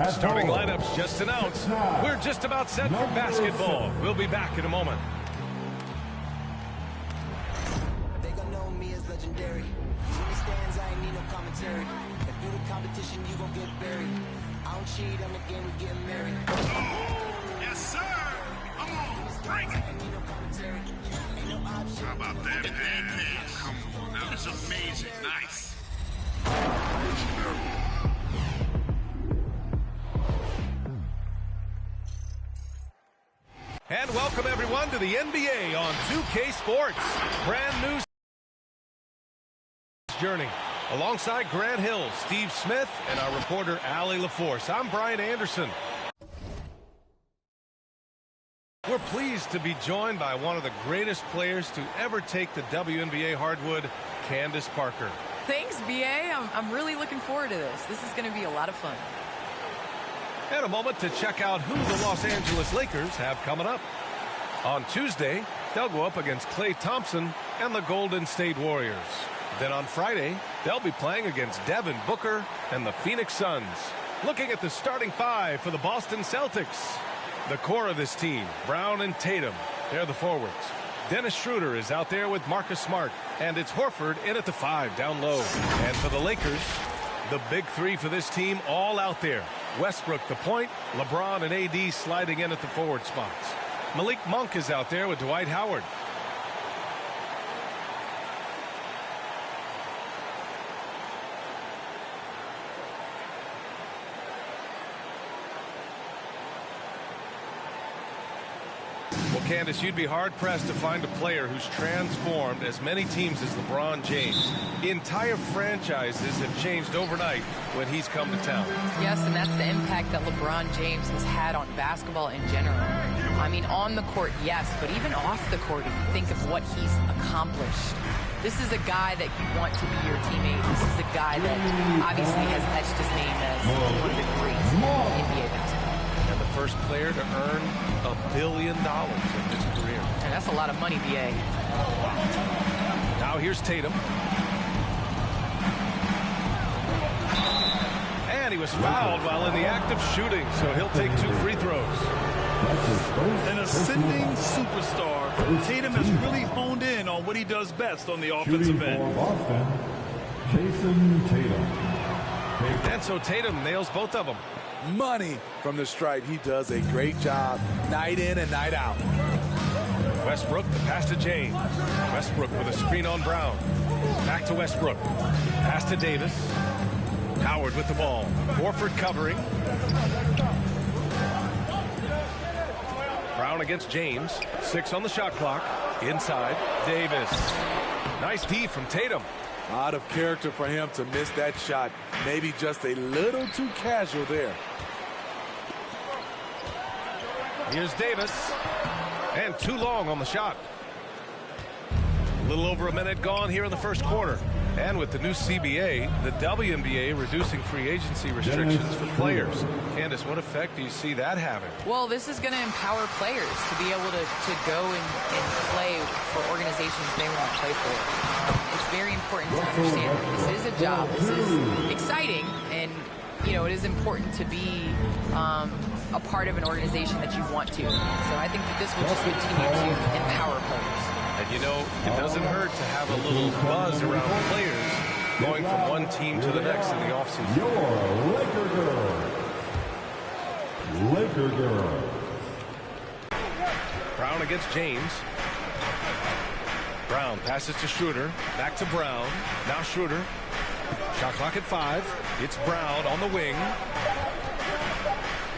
Starting lineups just announced. We're just about set for basketball. We'll be back in a moment. They gonna know me as legendary. In the stands, I ain't need no commentary. If you the competition, you gon' get buried. I don't cheat on the game, we get married. Yes, sir. Come on, bring it. How about that pass? Come on, that was amazing. Nice. And welcome everyone to the NBA on 2K Sports. Brand new journey. Alongside Grant Hill, Steve Smith, and our reporter Allie LaForce. I'm Brian Anderson. We're pleased to be joined by one of the greatest players to ever take the WNBA hardwood, Candace Parker. Thanks, BA. I'm really looking forward to this. This is going to be a lot of fun. And a moment to check out who the Los Angeles Lakers have coming up. On Tuesday, they'll go up against Klay Thompson and the Golden State Warriors. Then on Friday, they'll be playing against Devin Booker and the Phoenix Suns. Looking at the starting five for the Boston Celtics. The core of this team, Brown and Tatum, they're the forwards. Dennis Schroeder is out there with Marcus Smart, and it's Horford in at the 5 down low. And for the Lakers, the big three for this team all out there. Westbrook the point, LeBron and AD sliding in at the forward spots. Malik Monk is out there with Dwight Howard. Well, Candace, you'd be hard-pressed to find a player who's transformed as many teams as LeBron James. Entire franchises have changed overnight when he's come to town. Yes, and that's the impact that LeBron James has had on basketball in general. I mean, on the court, yes, but even off the court, if you think of what he's accomplished. This is a guy that you want to be your teammate. This is a guy that obviously has etched his name as one of the greats in NBA basketball. And the first player to earn $1 billion in his career. And that's a lot of money, BA. Now here's Tatum. And he was fouled while in the act of shooting, so he'll take 2 free throws. An ascending superstar, Tatum has really honed in on what he does best on the offensive end. Boston, Jason Tatum. And so Tatum nails both of them. Money from the stripe. He does a great job night in and night out. Westbrook, the pass to James. Westbrook with a screen on Brown. Back to Westbrook. Pass to Davis. Howard with the ball. Horford covering. Brown against James. 6 on the shot clock. Inside. Davis. Nice D from Tatum. Out of character for him to miss that shot. Maybe just a little too casual there. Here's Davis. And too long on the shot. A little over a minute gone here in the first quarter. And with the new CBA, the WNBA reducing free agency restrictions for players. Candace, what effect do you see that having? Well, this is going to empower players to be able to go and play for organizations they want to play for. It's very important to understand that this is a job. This is exciting, and, you know, it is important to be a part of an organization that you want to. So I think that this will just continue to empower players. And, you know, it doesn't hurt to have a little buzz around players going from one team to the next in the offseason. Your Laker girl. Laker girl. Brown against James. Brown passes to Schroeder. Back to Brown. Now Schroeder. Shot clock at 5. It's Brown on the wing.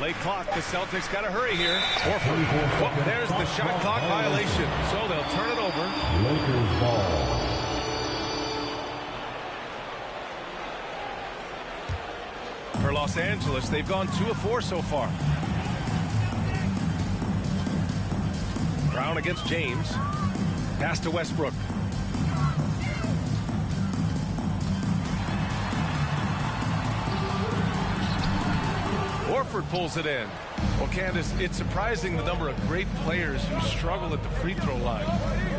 Late clock. The Celtics got to hurry here. Horford. Oh, there's the shot clock violation. So they'll turn it over. Lakers ball. For Los Angeles, they've gone 2 of 4 so far. Brown against James. Pass to Westbrook. Horford pulls it in. Well, Candace, it's surprising the number of great players who struggle at the free throw line.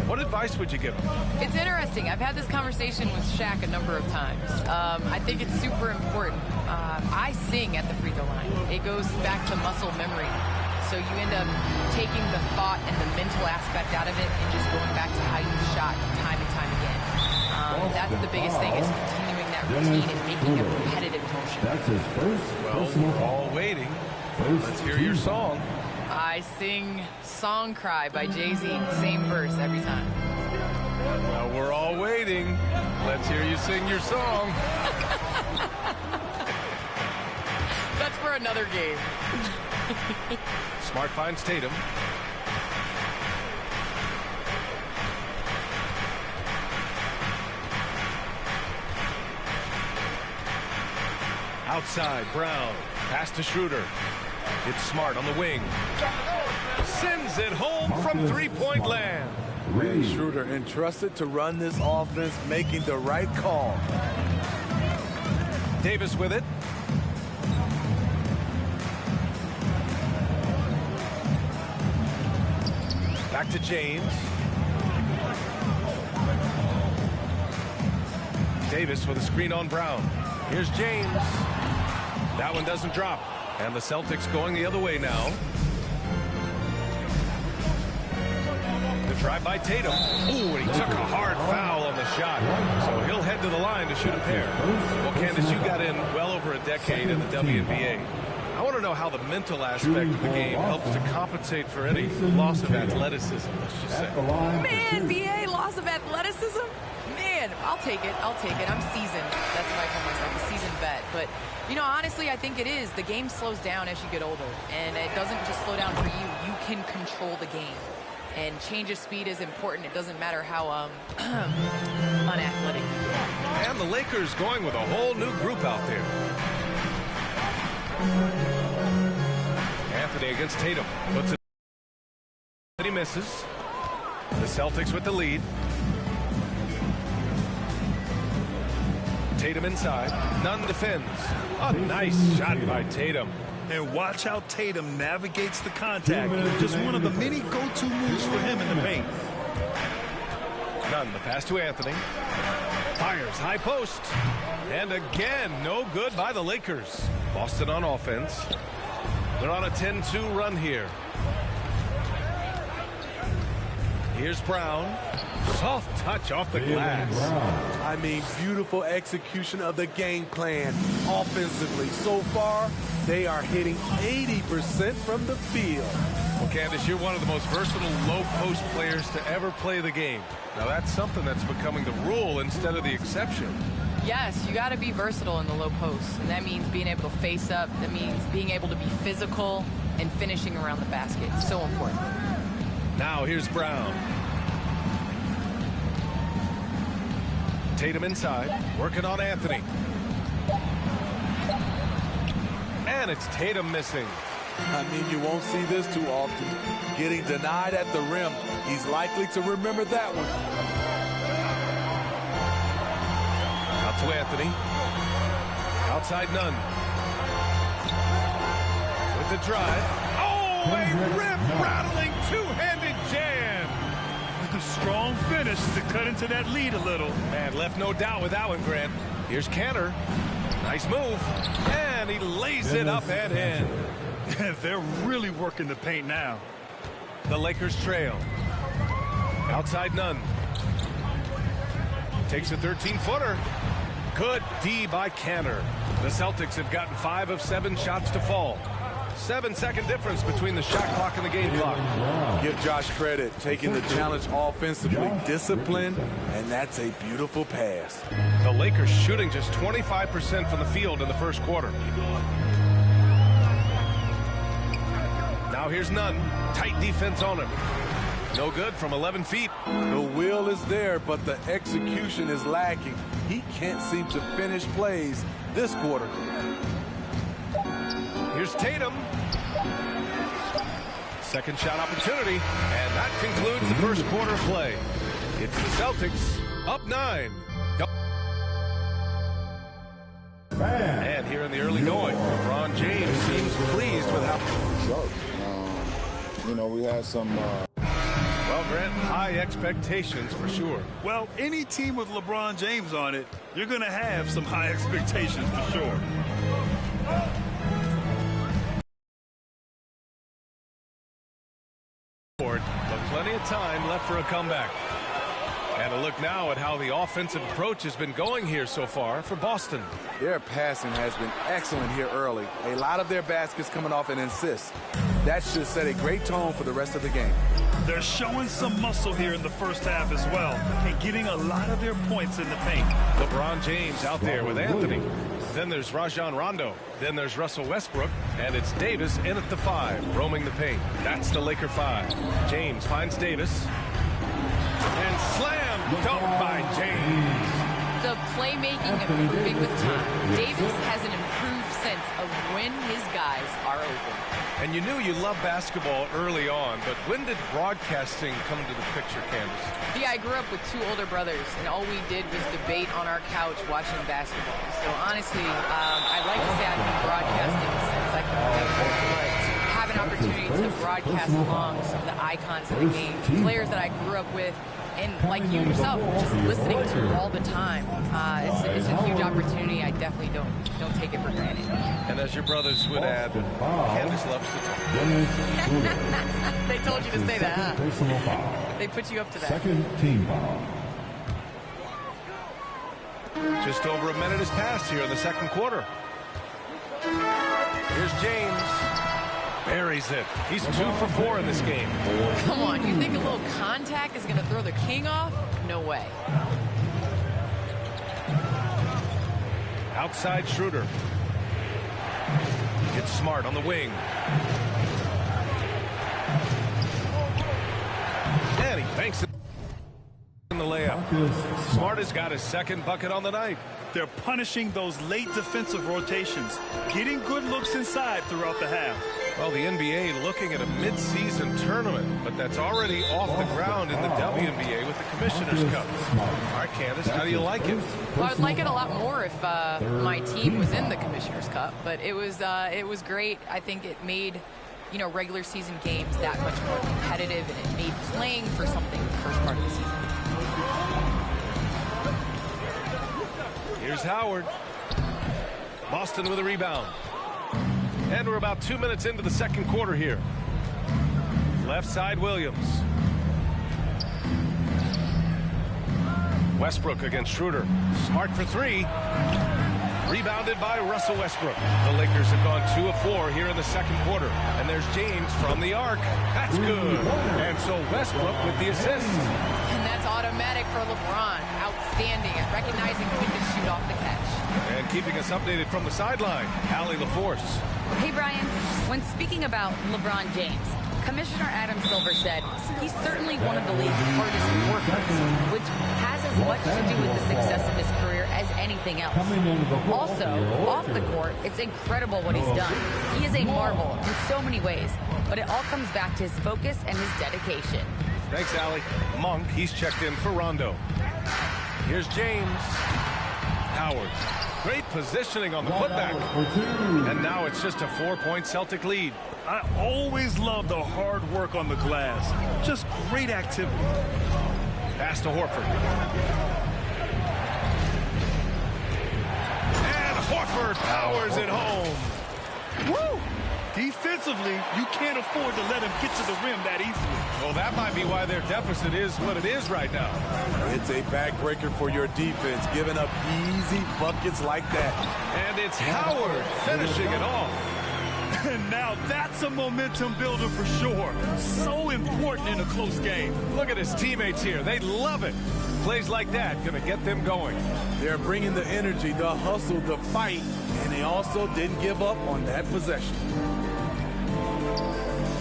What advice would you give them? It's interesting. I've had this conversation with Shaq a number of times. I think it's super important. I sing at the free throw line. It goes back to muscle memory. So you end up taking the thought and the mental aspect out of it and just going back to how you shot time and time again. That's the biggest thing, is continuing that routine and making a repetitive motion. That's his first. Well, we're all waiting. Let's hear your song. I sing Song Cry by Jay-Z. Same verse every time. Well, we're all waiting. Let's hear you sing your song. That's for another game. Smart finds Tatum. Outside, Brown. Pass to Schroeder. It's Smart on the wing. Sends it home from three-point land. Schroeder entrusted to run this offense, making the right call. Davis with it. Back to James. Davis with a screen on Brown. Here's James. That one doesn't drop. And the Celtics going the other way now. The drive by Tatum. Ooh, and he took a hard foul on the shot. So he'll head to the line to shoot a pair. Well, Candace, you got in well over a decade in the WNBA. I want to know how the mental aspect of the game helps to compensate for any loss of athleticism, let's just say. Man, BA, loss of athleticism? Man, I'll take it. I'll take it. I'm seasoned. That's what I call myself, a seasoned vet. But, you know, honestly, I think it is. The game slows down as you get older. And it doesn't just slow down for you. You can control the game. And change of speed is important. It doesn't matter how unathletic you are. And the Lakers going with a whole new group out there. Anthony against Tatum. Puts it. He misses. The Celtics with the lead. Tatum inside. Nunn defends. A nice shot by Tatum. And watch how Tatum navigates the contact. Just one of the many go-to moves for him in the paint. Nunn, the pass to Anthony. Fires high post. And again, no good by the Lakers. Boston on offense. They're on a 10-2 run here. Here's Brown. Soft touch off the glass. I mean, beautiful execution of the game plan offensively. So far, they are hitting 80% from the field. Well, Candace, you're one of the most versatile low-post players to ever play the game. Now, that's something that's becoming the rule instead of the exception. Yes, you got to be versatile in the low post, and that means being able to face up. That means being able to be physical and finishing around the basket. It's so important. Now here's Brown. Tatum inside, working on Anthony. And it's Tatum missing. I mean, you won't see this too often. Getting denied at the rim. He's likely to remember that one. Out to Anthony. Outside Nunn. With the drive. Oh, a rip-rattling two-handed jam. Strong finish to cut into that lead a little. Man, left no doubt with that one, Grant. Here's Cantor. Nice move. And he lays it up and in. They're really working the paint now. The Lakers trail. Outside Nunn. Takes a 13-footer. Good D by Cantor. The Celtics have gotten 5 of 7 shots to fall. 7-second difference between the shot clock and the game clock. Give Josh credit, taking the challenge offensively, disciplined, and that's a beautiful pass. The Lakers shooting just 25% from the field in the first quarter. Now here's Nunn. Tight defense on him. No good from 11 feet. The will is there, but the execution is lacking. He can't seem to finish plays this quarter. Here's Tatum. Second shot opportunity, and that concludes the first quarter play. It's the Celtics up 9. And here in the early going, LeBron James seems pleased with how Sharp. You know, we had some... Well, Grant, high expectations for sure. Well, any team with LeBron James on it, you're going to have some high expectations for sure. But plenty of time left for a comeback. And a look now at how the offensive approach has been going here so far for Boston. Their passing has been excellent here early. A lot of their baskets coming off an assist. That should set a great tone for the rest of the game. They're showing some muscle here in the first half as well and getting a lot of their points in the paint. LeBron James out there with Anthony. Then there's Rajon Rondo. Then there's Russell Westbrook. And it's Davis in at the 5, roaming the paint. That's the Laker 5. James finds Davis. And slam dunk by James. The playmaking improving with time. Davis has an improved sense of when his guys are open. And you knew you loved basketball early on, but when did broadcasting come into the picture, Candace? Yeah, I grew up with 2 older brothers, and all we did was debate on our couch watching basketball. So honestly, I'd like to say I've been broadcasting since I can remember, but have an opportunity to broadcast along some of the icons of the game, players that I grew up with, and like you yourself, just listening to all the time. It's a huge opportunity. I definitely don't take it for granted. And as your brothers would add, Candace loves to talk. They told you to say that, huh? They put you up to that. Second team foul. Just over a minute has passed here in the second quarter. Here's James. Buries it. He's 2 for 4 in this game. Come on, you think a little contact is going to throw the king off? No way. Outside Schroeder. Gets Smart on the wing. And he banks it in the layup. Smart has got his second bucket on the night. They're punishing those late defensive rotations, getting good looks inside throughout the half. Well, the NBA looking at a mid-season tournament, but that's already off the ground in the WNBA with the Commissioner's Cup. All right, Candace, how do you like it? Well, I'd like it a lot more if my team was in the Commissioner's Cup, but it was great. I think it made, you know, regular season games that much more competitive, and it made playing for something the first part of the season. Here's Howard. Boston with a rebound. And we're about 2 minutes into the second quarter here. Left side, Williams. Westbrook against Schroeder. Smart for 3. Rebounded by Russell Westbrook. The Lakers have gone 2 of 4 here in the second quarter. And there's James from the arc. That's good. And so Westbrook with the assist. And that's automatic for LeBron. Outstanding at recognizing when to shoot off the catch. And keeping us updated from the sideline, Allie LaForce. Hey, Brian. When speaking about LeBron James, Commissioner Adam Silver said he's certainly one of the league's hardest workers, which has as much to do with the success of his career as anything else. Also, off the court, it's incredible what he's done. He is a marvel in so many ways, but it all comes back to his focus and his dedication. Thanks, Allie. Monk, he's checked in for Rondo. Here's James. Howard. Great positioning on the putback. And now it's just a 4-point Celtic lead. I always love the hard work on the glass. Just great activity. Pass to Horford. And Horford powers it home. Woo! Defensively, you can't afford to let him get to the rim that easily. Well, that might be why their deficit is what it is right now. It's a backbreaker for your defense, giving up easy buckets like that. And it's Howard finishing it off. And now that's a momentum builder for sure. So important in a close game. Look at his teammates here. They love it. Plays like that going to get them going. They're bringing the energy, the hustle, the fight, and they also didn't give up on that possession.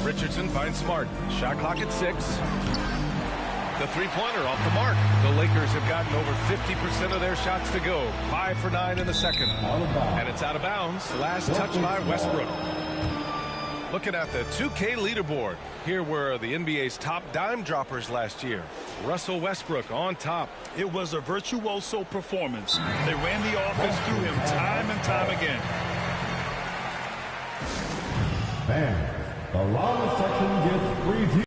Richardson finds Smart. Shot clock at 6. The three-pointer off the mark. The Lakers have gotten over 50% of their shots to go. 5 for 9 in the second. And it's out of bounds. Last touch by Westbrook. Looking at the 2K leaderboard. Here were the NBA's top dime droppers last year. Russell Westbrook on top. It was a virtuoso performance. They ran the offense through him time and time again. Fans, the loudest section gets free tea.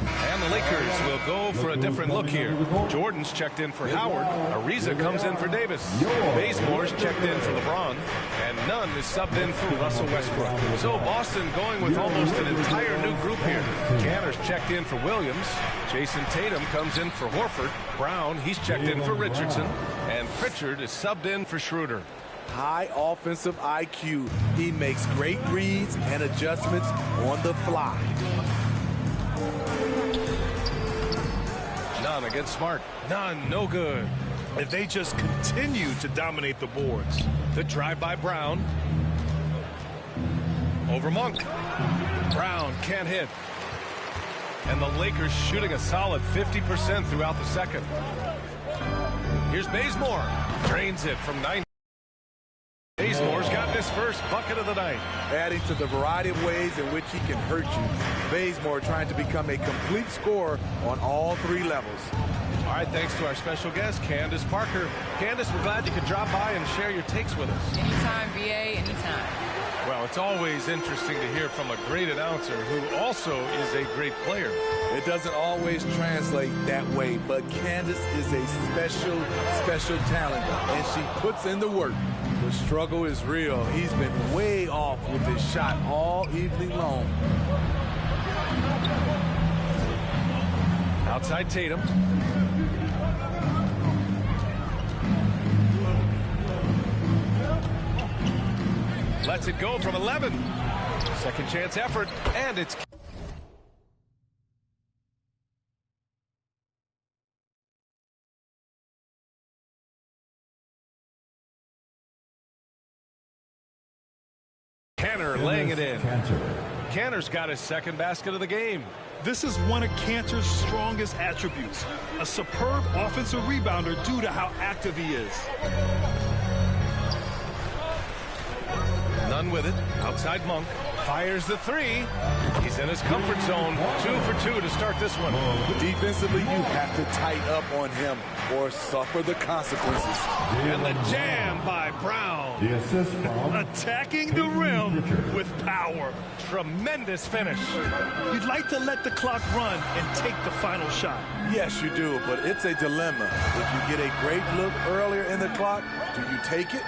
And the Lakers will go for a different look here. Jordan's checked in for Howard. Ariza comes in for Davis. Bazemore's checked in for LeBron. And Nunn is subbed in for Russell Westbrook. So Boston going with almost an entire new group here. Canner's checked in for Williams. Jason Tatum comes in for Horford. Brown, he's checked in for Richardson. And Pritchard is subbed in for Schroeder. High offensive IQ. He makes great reads and adjustments on the fly. Nunn against Smart. Nunn, no good. If they just continue to dominate the boards. The drive by Brown. Over Monk. Brown can't hit. And the Lakers shooting a solid 50% throughout the second. Here's Bazemore. Drains it from 9. Bazemore's got his first bucket of the night. Adding to the variety of ways in which he can hurt you. Bazemore trying to become a complete scorer on all three levels. All right, thanks to our special guest, Candace Parker. Candace, we're glad you could drop by and share your takes with us. Anytime, VA, anytime. Well, it's always interesting to hear from a great announcer who also is a great player. It doesn't always translate that way, but Candace is a special talent, and she puts in the work. The struggle is real. He's been way off with his shot all evening long. Outside Tatum. Lets it go from 11. Second chance effort, and it's... Canner laying it in. Canner's got his second basket of the game. This is one of Cantor's strongest attributes. A superb offensive rebounder due to how active he is. Nunn with it. Outside Monk. Fires the three. He's in his comfort zone. 2 for 2 to start this one. Defensively, you have to tighten up on him or suffer the consequences. And the jam by Brown. The assist from Attacking the rim with power. Tremendous finish. You'd like to let the clock run and take the final shot. Yes, you do, but it's a dilemma. If you get a great look earlier in the clock, do you take it?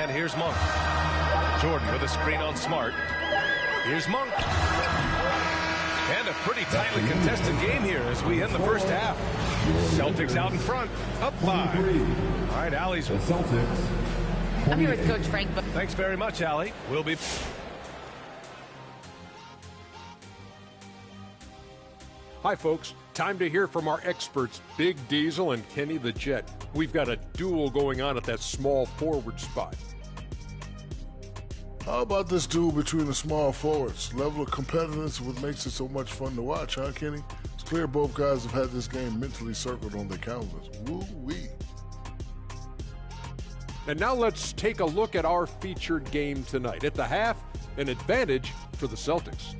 And here's Monk. Jordan with a screen on Smart. Here's Monk. And a pretty tightly contested game here as we end the first half. Celtics out in front, up 5. All right, Allie's. the Celtics. I'm here with Coach Frank. Thanks very much, Allie. We'll be... Hi, folks. Time to hear from our experts, Big Diesel and Kenny the Jet. We've got a duel going on at that small forward spot. How about this duel between the small forwards? Level of competitiveness, what makes it so much fun to watch, huh, Kenny? It's clear both guys have had this game mentally circled on their calendars. Woo-wee. And now let's take a look at our featured game tonight. At the half, an advantage for the Celtics.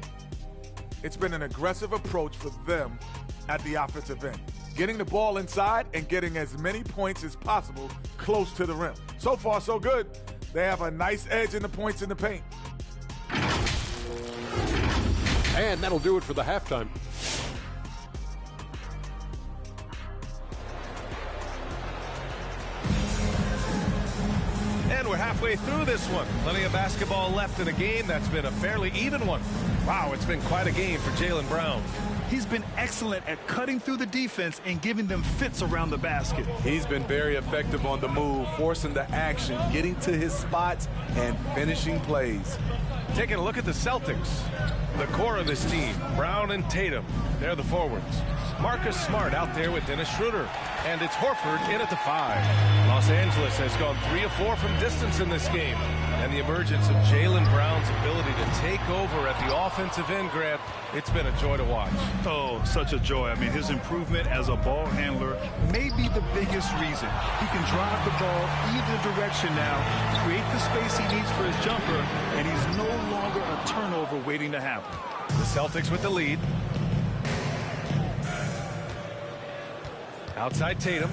It's been an aggressive approach for them at the offensive end, getting the ball inside and getting as many points as possible close to the rim. So far, so good. They have a nice edge in the points in the paint. And that'll do it for the halftime. And we're halfway through this one. Plenty of basketball left in a game that's been a fairly even one. Wow, it's been quite a game for Jaylen Brown. He's been excellent at cutting through the defense and giving them fits around the basket. He's been very effective on the move, forcing the action, getting to his spots, and finishing plays. Taking a look at the Celtics. The core of this team, Brown and Tatum, they're the forwards. Marcus Smart out there with Dennis Schroeder. And it's Horford in at the 5. Los Angeles has gone 3 of 4 from distance in this game. And the emergence of Jaylen Brown's ability to take over at the offensive end, Grant, it's been a joy to watch. Oh, such a joy. I mean, his improvement as a ball handler may be the biggest reason. He can drive the ball either direction now, create the space he needs for his jumper, and he's no longer a turnover waiting to happen. The Celtics with the lead. Outside Tatum.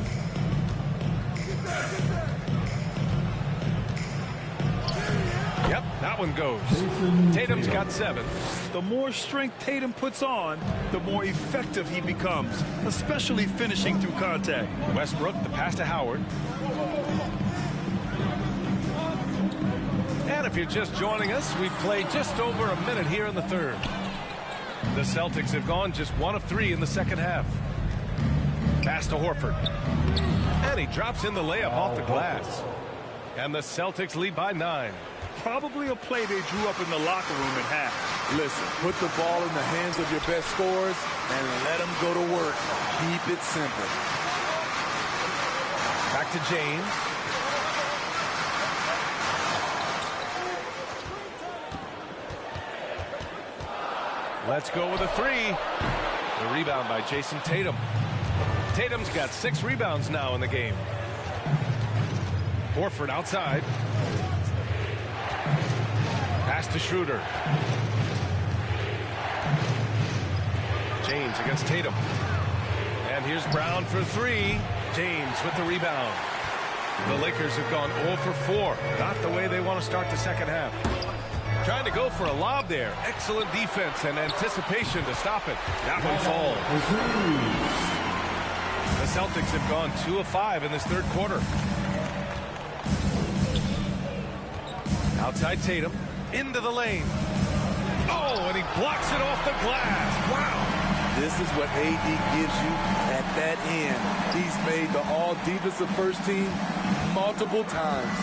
Yep, that one goes. Tatum's got 7. The more strength Tatum puts on, the more effective he becomes, especially finishing through contact. Westbrook, the pass to Howard. And if you're just joining us, we've played just over a minute here in the third. The Celtics have gone just 1 of 3 in the second half. Pass to Horford. And he drops in the layup off the glass. And the Celtics lead by 9. Probably a play they drew up in the locker room at half. Listen, put the ball in the hands of your best scorers and let them go to work. Keep it simple. Back to James. Let's go with a 3. The rebound by Jason Tatum. Tatum's got 6 rebounds now in the game. Horford outside. Pass to Schroeder. James against Tatum. And here's Brown for 3. James with the rebound. The Lakers have gone 0 for 4. Not the way they want to start the second half. Trying to go for a lob there. Excellent defense and anticipation to stop it. That one falls. The Celtics have gone 2 of 5 in this third quarter. Outside Tatum. Into the lane. Oh, and he blocks it off the glass. Wow. This is what AD gives you at that end. He's made the all-defensive first team multiple times.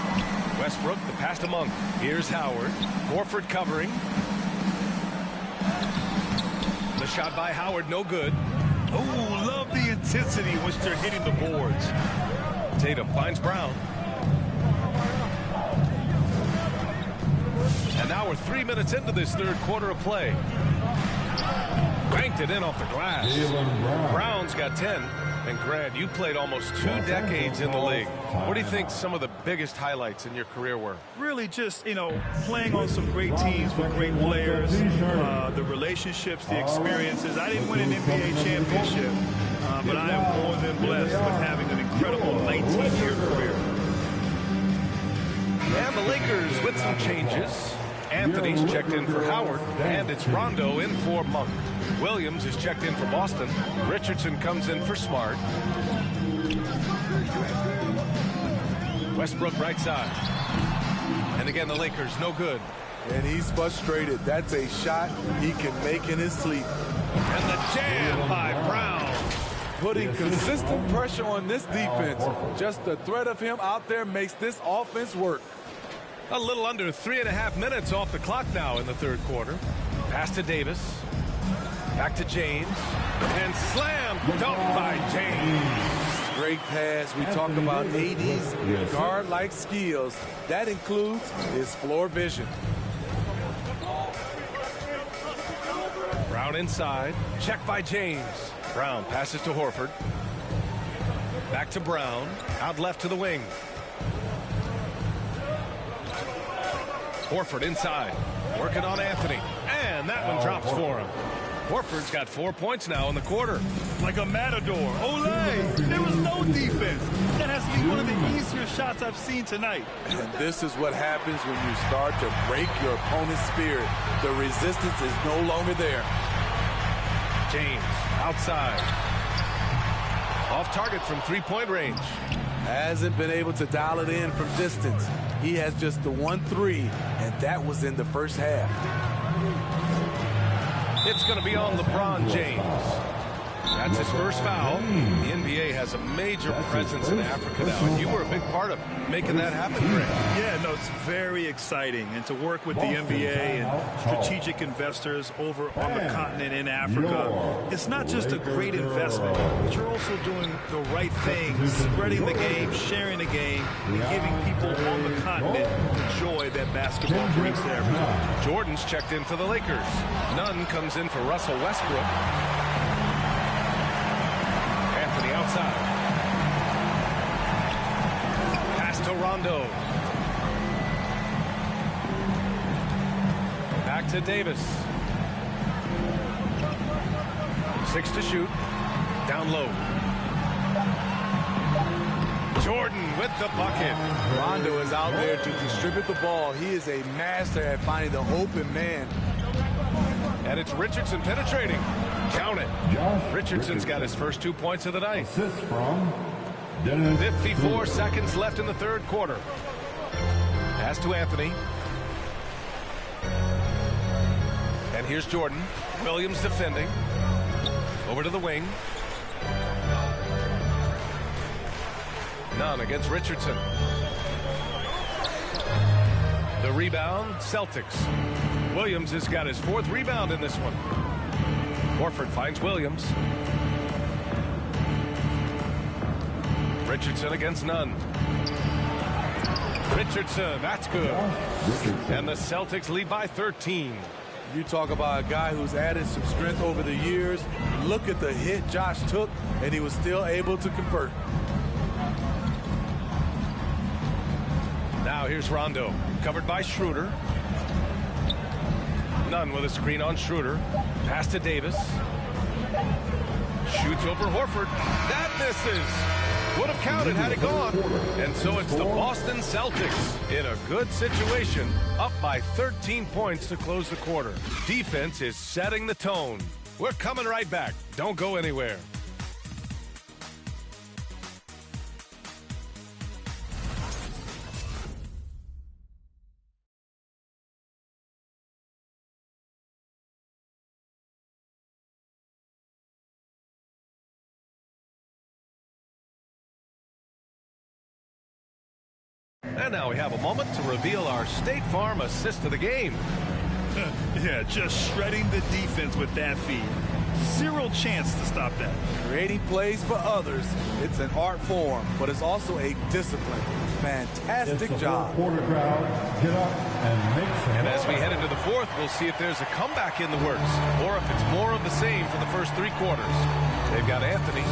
Westbrook, the pass to Monk. Here's Howard. Horford covering. The shot by Howard, no good. Oh, love the intensity in which they're hitting the boards. Tatum finds Brown. And now we're 3 minutes into this third quarter of play. Banked it in off the glass. Brown's got 10. And Grant, you played almost 2 decades in the league. What do you think some of the biggest highlights in your career were? Really just, playing on some great teams with great players, the relationships, the experiences. I didn't win an NBA championship, but I am more than blessed with having an incredible 19-year career. And the Lakers with some changes. Anthony's checked in for Howard, and it's Rondo in for Monk. Williams is checked in for Boston. Richardson comes in for Smart. Westbrook right side. And again, the Lakers, no good. And he's frustrated. That's a shot he can make in his sleep. And the jam by Brown. Putting consistent pressure on this defense. Just the threat of him out there makes this offense work. A little under 3.5 minutes off the clock now in the third quarter. Pass to Davis. Back to James. And slam dunk by James. Great pass. We talk about AD's guard-like skills. That includes his floor vision. Brown inside. Check by James. Brown passes to Horford. Back to Brown. Out left to the wing. Horford inside. Working on Anthony. And that one drops for him. Horford's got 4 points now in the quarter. Like a matador. Olé! There was no defense. That has to be one of the easier shots I've seen tonight. And this is what happens when you start to break your opponent's spirit. The resistance is no longer there. James outside. Off target from three-point range. Hasn't been able to dial it in from distance. He has just the 1-3, and that was in the first half. It's going to be on LeBron James. That's his first foul. The NBA has a major presence in Africa now, and you were a big part of making that happen, Greg. Yeah, no, it's very exciting. And to work with the NBA and strategic investors over on the continent in Africa, it's not just a great investment, but you're also doing the right thing, spreading the game, sharing the game, and giving people on the continent the joy that basketball brings to everyone. Jordan's checked in for the Lakers. Nunn comes in for Russell Westbrook. Outside. Pass to Rondo. Back to Davis. 6 to shoot. Down low. Jordan with the bucket. Rondo is out there to distribute the ball. He is a master at finding the open man. And it's Richardson penetrating. Count it. Richardson's got his first 2 points of the night. Assist from Dennis. 54 seconds left in the third quarter. Pass to Anthony. And here's Jordan. Williams defending. Over to the wing. None against Richardson. The rebound, Celtics. Williams has got his 4th rebound in this one. Horford finds Williams. Richardson against Nunn. Richardson, that's good. And the Celtics lead by 13. You talk about a guy who's added some strength over the years. Look at the hit Josh took, and he was still able to convert. Now here's Rondo, covered by Schroeder. Nunn with a screen on Schroeder. Pass to Davis. Shoots over Horford. That misses. Would have counted had it gone. And so it's the Boston Celtics in a good situation, up by 13 points to close the quarter. Defense is setting the tone. We're coming right back. Don't go anywhere. And now we have a moment to reveal our State Farm assist of the game. Yeah, just shredding the defense with that feed. Zero chance to stop that. Creating plays for others. It's an art form, but it's also a discipline. Fantastic job. Quarter crowd, get up and make some And as we head into the fourth, we'll see if there's a comeback in the works or if it's more of the same for the first 3 quarters. They've got Anthony,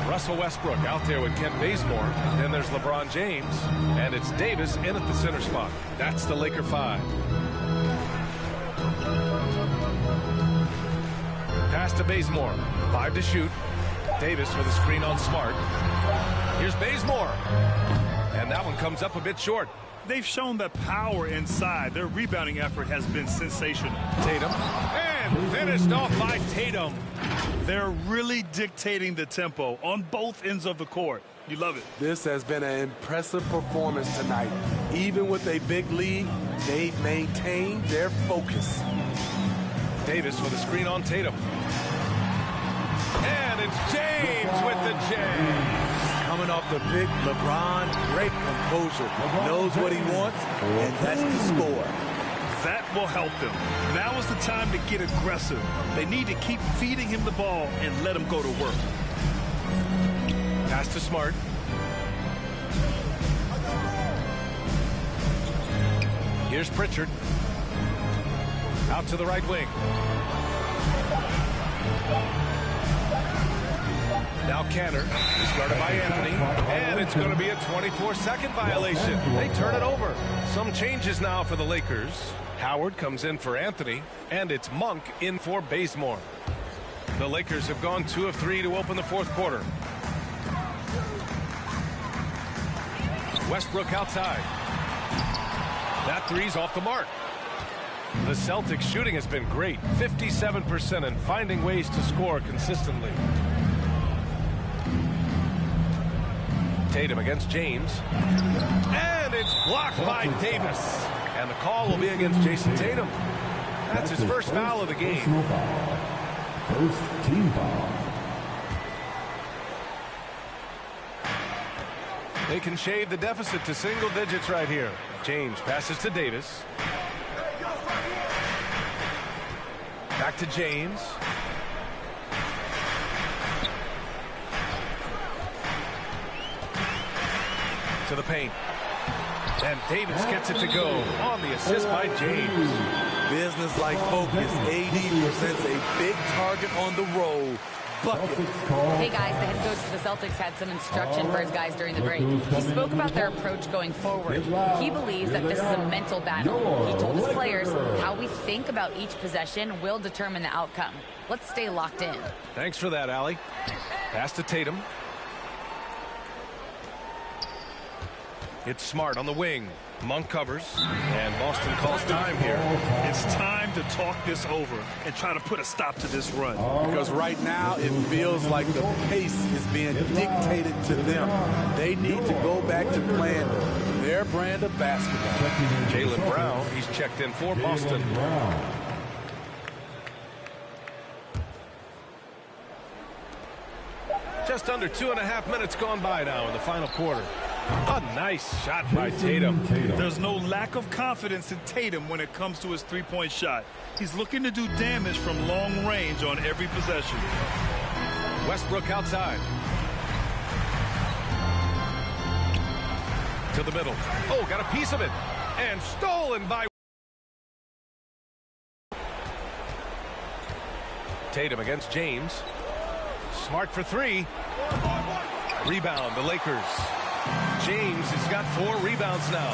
Russell Westbrook out there with Kent Bazemore. Then there's LeBron James, and it's Davis in at the center spot. That's the Laker 5. Pass to Bazemore. 5 to shoot. Davis with a screen on Smart. Here's Bazemore. And that one comes up a bit short. They've shown the power inside. Their rebounding effort has been sensational. Tatum. And finished off by Tatum. They're really dictating the tempo on both ends of the court. You love it. This has been an impressive performance tonight. Even with a big lead, they've maintained their focus. Davis with a screen on Tatum. And it's James with the J. Coming off the big LeBron, great composure. Knows what he wants, and that's to score. That will help them. Now is the time to get aggressive. They need to keep feeding him the ball and let him go to work. Pass to Smart. Here's Pritchard. Out to the right wing. Now Canner is guarded by Anthony, and it's going to be a 24-second violation. They turn it over. Some changes now for the Lakers. Howard comes in for Anthony, and it's Monk in for Bazemore. The Lakers have gone 2 of 3 to open the fourth quarter. Westbrook outside. That three's off the mark. The Celtics shooting has been great, 57%, and finding ways to score consistently. Tatum against James. And it's blocked by Davis. And the call will be against Jason Tatum. That's his first foul of the game. First team foul. They can shave the deficit to single digits right here. James passes to Davis. Back to James. To the paint. And Davis gets it to go on the assist by James. Business-like focus. AD presents a big target on the roll. Hey guys, the head coach of the Celtics had some instruction for his guys during the break. He spoke about their approach going forward. He believes that this is a mental battle. He told his players how we think about each possession will determine the outcome. Let's stay locked in. Thanks for that, Allie. Pass to Tatum. It's Smart on the wing. Monk covers, and Boston calls time here. It's time to talk this over and try to put a stop to this run. Because right now it feels like the pace is being dictated to them. They need to go back to playing their brand of basketball. Jaylen Brown, he's checked in for Boston. Just under 2.5 minutes gone by now in the final quarter. A nice shot by Tatum. There's no lack of confidence in Tatum when it comes to his three-point shot. He's looking to do damage from long range on every possession. Westbrook outside. To the middle. Oh, got a piece of it. And stolen by Tatum against James. Smart for three. Rebound, the Lakers. James has got 4 rebounds now.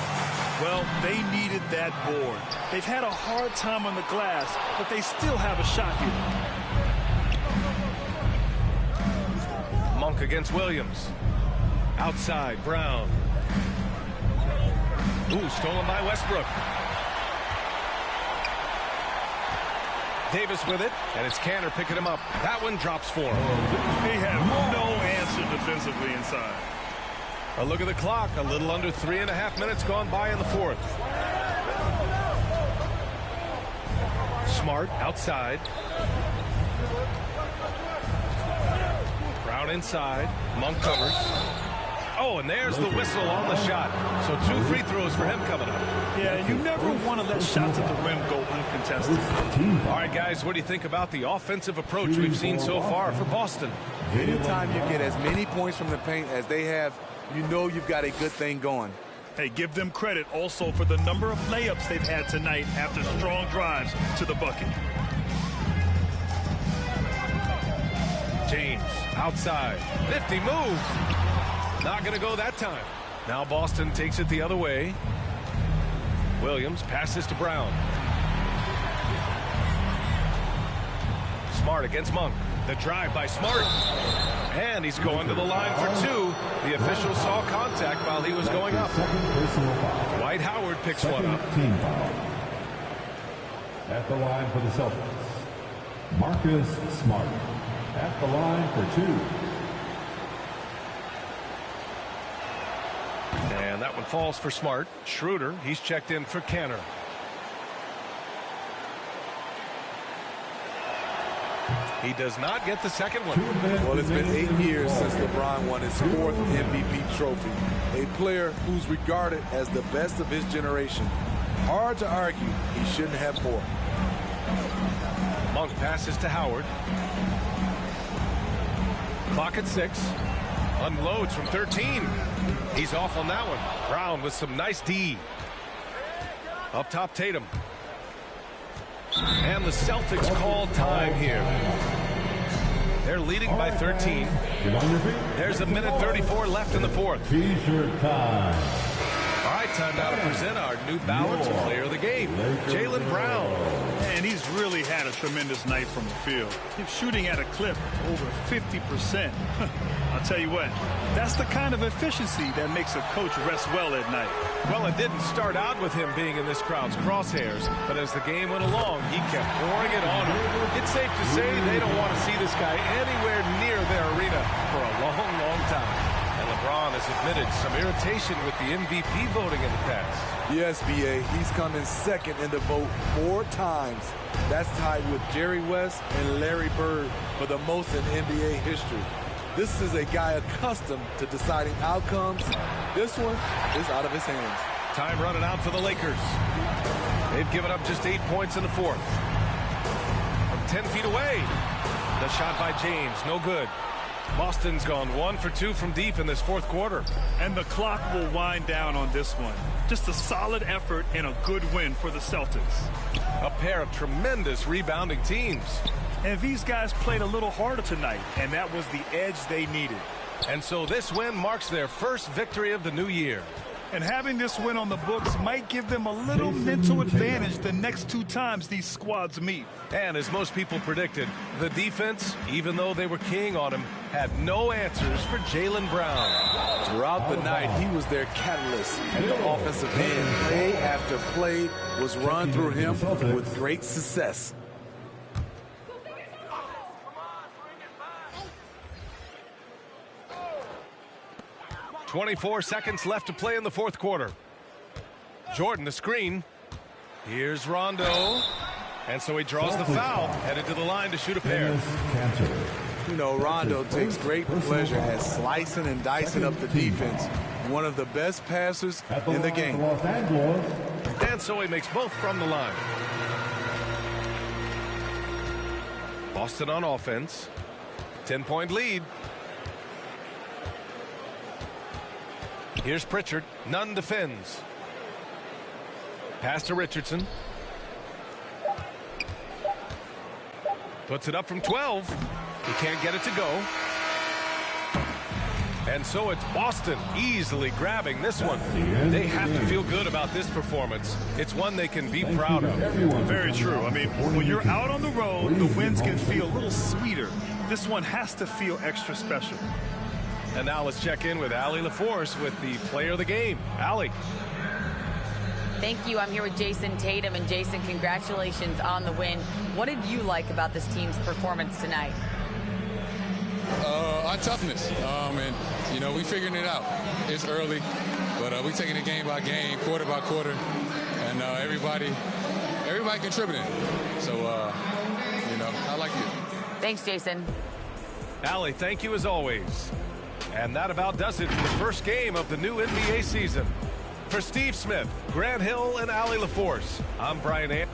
Well, they needed that board. They've had a hard time on the glass, but they still have a shot here. Monk against Williams. Outside, Brown. Ooh, stolen by Westbrook. Davis with it, and it's Canner picking him up. That one drops for him. They have no answer defensively inside. A look at the clock. A little under 3.5 minutes gone by in the fourth. Smart outside. Brown inside. Monk covers. Oh, and there's the whistle on the shot. So 2 free throws for him coming up. Yeah, you never want to let shots at the rim go uncontested. All right, guys, what do you think about the offensive approach we've seen so far for Boston? Anytime you get as many points from the paint as they have, you know you've got a good thing going. Hey, give them credit also for the number of layups they've had tonight after strong drives to the bucket. James outside. 50 move. Not going to go that time. Now Boston takes it the other way. Williams passes to Brown. Smart against Monk. The drive by Smart. And he's going to the line for 2. The official saw contact while he was going up. Dwight Howard picks one up. Team foul. At the line for the Celtics, Marcus Smart. At the line for 2. And that one falls for Smart. Schroeder, he's checked in for Canner. He does not get the second one. Well, it's been 8 years since LeBron won his 4th MVP trophy. A player who's regarded as the best of his generation. Hard to argue he shouldn't have more. Monk passes to Howard. Clock at 6. Unloads from 13. He's off on that one. Brown with some nice D. Up top, Tatum. And the Celtics call time here. They're leading by 13. There's 1:34 left in the fourth. T-shirt time. All right, time now to present our New Balance player of the game, Jaylen Brown. And he's really had a tremendous night from the field. He's shooting at a clip over 50%. I'll tell you what, that's the kind of efficiency that makes a coach rest well at night. Well, it didn't start out with him being in this crowd's crosshairs, but as the game went along, he kept pouring it on him. It's safe to say they don't want to see this guy anywhere near their arena for a long, long time. And LeBron has admitted some irritation with the MVP voting in the past. Yes, B.A., he's come in second in the vote 4 times. That's tied with Jerry West and Larry Bird for the most in NBA history. This is a guy accustomed to deciding outcomes. This one is out of his hands. Time running out for the Lakers. They've given up just 8 points in the fourth. From 10 feet away. The shot by James, no good. Boston's gone 1 for 2 from deep in this fourth quarter. And the clock will wind down on this one. Just a solid effort and a good win for the Celtics. A pair of tremendous rebounding teams. And these guys played a little harder tonight, and that was the edge they needed. And so this win marks their first victory of the new year. And having this win on the books might give them a little mental advantage the next 2 times these squads meet. And as most people predicted, the defense, even though they were keying on him, had no answers for Jaylen Brown. Throughout the night, he was their catalyst at the offensive end. Play after play was run through him with great success. "24 seconds left to play in the fourth quarter. Jordan, the screen. Here's Rondo. And so he draws the foul, headed to the line to shoot a pair. You know, Rondo takes great pleasure at slicing and dicing up the defense. One of the best passers in the game. And so he makes both from the line. Boston on offense. 10-point lead. Here's Pritchard. Nunn defends. Pass to Richardson. Puts it up from 12. He can't get it to go. And so it's Boston easily grabbing this one. They have to feel good about this performance. It's one they can be proud of. Very true. I mean, when you're out on the road, the wins can feel a little sweeter. This one has to feel extra special. And now let's check in with Allie LaForce with the player of the game. Allie. Thank you. I'm here with Jason Tatum. And Jason, congratulations on the win. What did you like about this team's performance tonight? Our toughness. And, you know, we figuring it out. It's early, but we taking it game by game, quarter by quarter. And everybody contributing. So, you know, I like it. Thanks, Jason. Allie, thank you as always. And that about does it for the first game of the new NBA season. For Steve Smith, Grant Hill, and Allie LaForce, I'm Brian Anderson.